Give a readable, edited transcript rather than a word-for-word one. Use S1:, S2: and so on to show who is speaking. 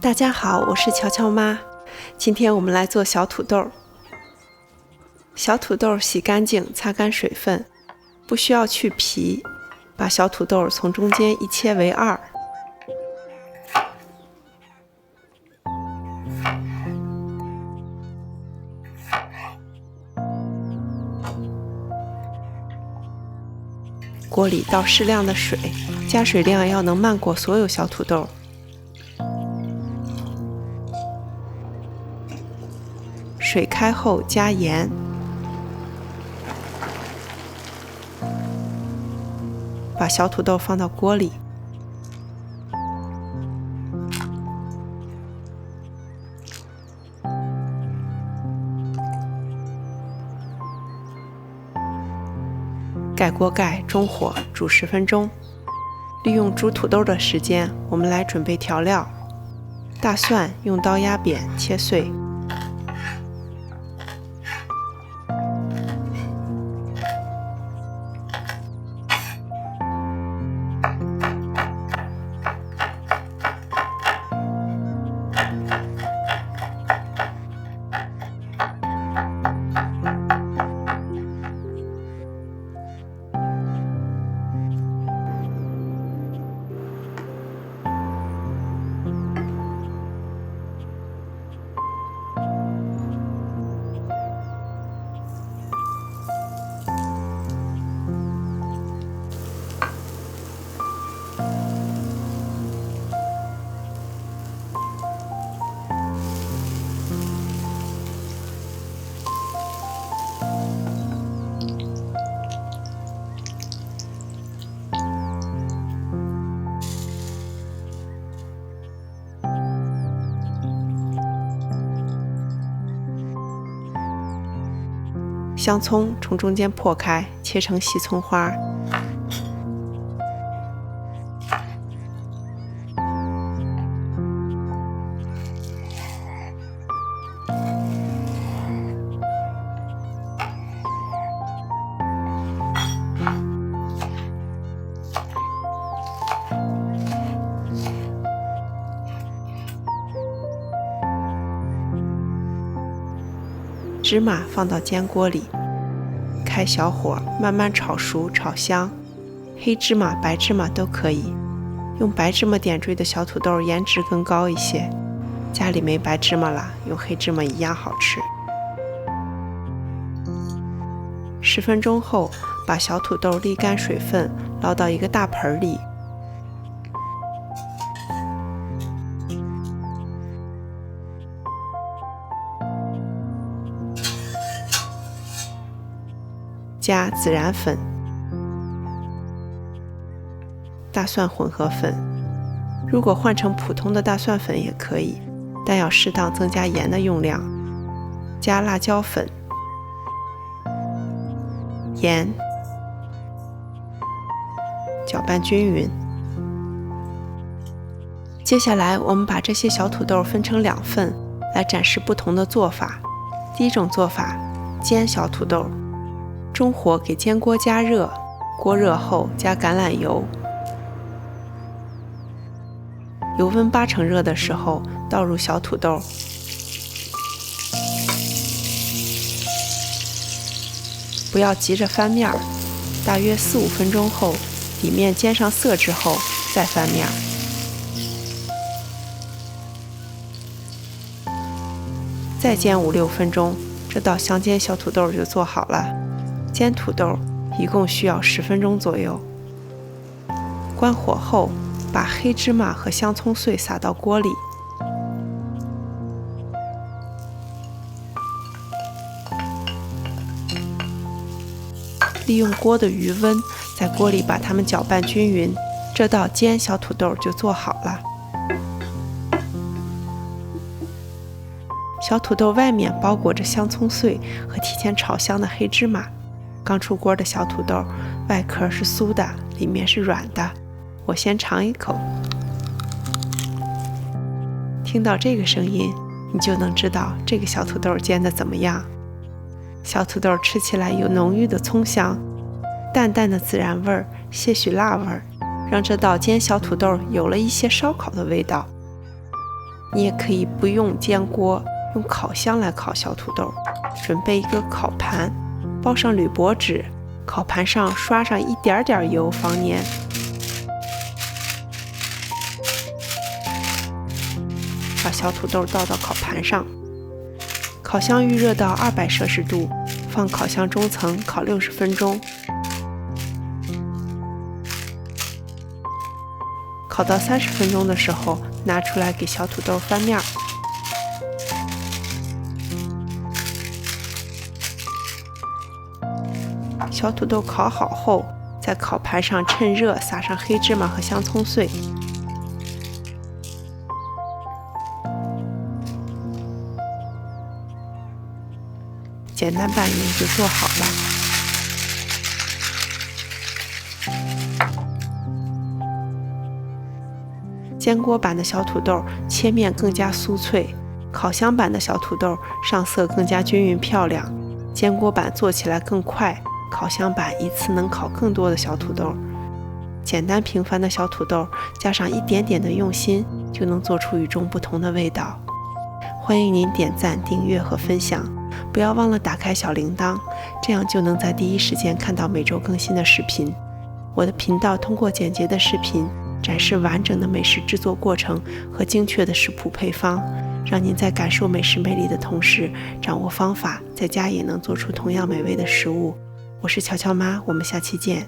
S1: 大家好，我是乔乔妈。今天我们来做小土豆。小土豆洗干净，擦干水分，不需要去皮。把小土豆从中间一切为二。锅里倒适量的水，加水量要能漫过所有小土豆。水开后加盐，把小土豆放到锅里，盖锅盖，中火煮10分钟。利用煮土豆的时间，我们来准备调料。大蒜用刀压扁切碎，香葱从中间破开，切成细葱花。芝麻放到煎锅里，开小火慢慢炒熟炒香，黑芝麻白芝麻都可以，用白芝麻点缀的小土豆颜值更高一些，家里没白芝麻了，用黑芝麻一样好吃。10分钟后，把小土豆沥干水分，捞到一个大盆里，加孜然粉、大蒜混合粉，如果换成普通的大蒜粉也可以，但要适当增加盐的用量。加辣椒粉、盐，搅拌均匀。接下来我们把这些小土豆分成2份，来展示不同的做法。第一种做法，煎小土豆。中火给煎锅加热，锅热后加橄榄油，油温80%热的时候倒入小土豆，不要急着翻面，大约4-5分钟后，底面煎上色之后再翻面，再煎5-6分钟，这道香煎小土豆就做好了。煎土豆一共需要10分钟左右。关火后，把黑芝麻和香葱碎撒到锅里，利用锅的余温，在锅里把它们搅拌均匀，这道煎小土豆就做好了。小土豆外面包裹着香葱碎和提前炒香的黑芝麻。刚出锅的小土豆，外壳是酥的，里面是软的。我先尝一口，听到这个声音，你就能知道这个小土豆煎得怎么样。小土豆吃起来有浓郁的葱香，淡淡的孜然味儿，些许辣味儿，让这道煎小土豆有了一些烧烤的味道。你也可以不用煎锅，用烤箱来烤小土豆。准备一个烤盘，包上铝箔纸，烤盘上刷上一点点油防粘。把小土豆倒到烤盘上，烤箱预热到200摄氏度，放烤箱中层烤60分钟。烤到30分钟的时候，拿出来给小土豆翻面。小土豆烤好后，在烤盘上趁热撒上黑芝麻和香葱碎。简单拌匀就做好了。煎锅版的小土豆切面更加酥脆，烤箱版的小土豆上色更加均匀漂亮。煎锅版做起来更快，烤箱版一次能烤更多的小土豆。简单平凡的小土豆，加上一点点的用心，就能做出与众不同的味道。欢迎您点赞、订阅和分享，不要忘了打开小铃铛，这样就能在第一时间看到每周更新的视频。我的频道通过简洁的视频，展示完整的美食制作过程和精确的食谱配方，让您在感受美食魅力的同时，掌握方法，在家也能做出同样美味的食物。我是乔乔妈，我们下期见。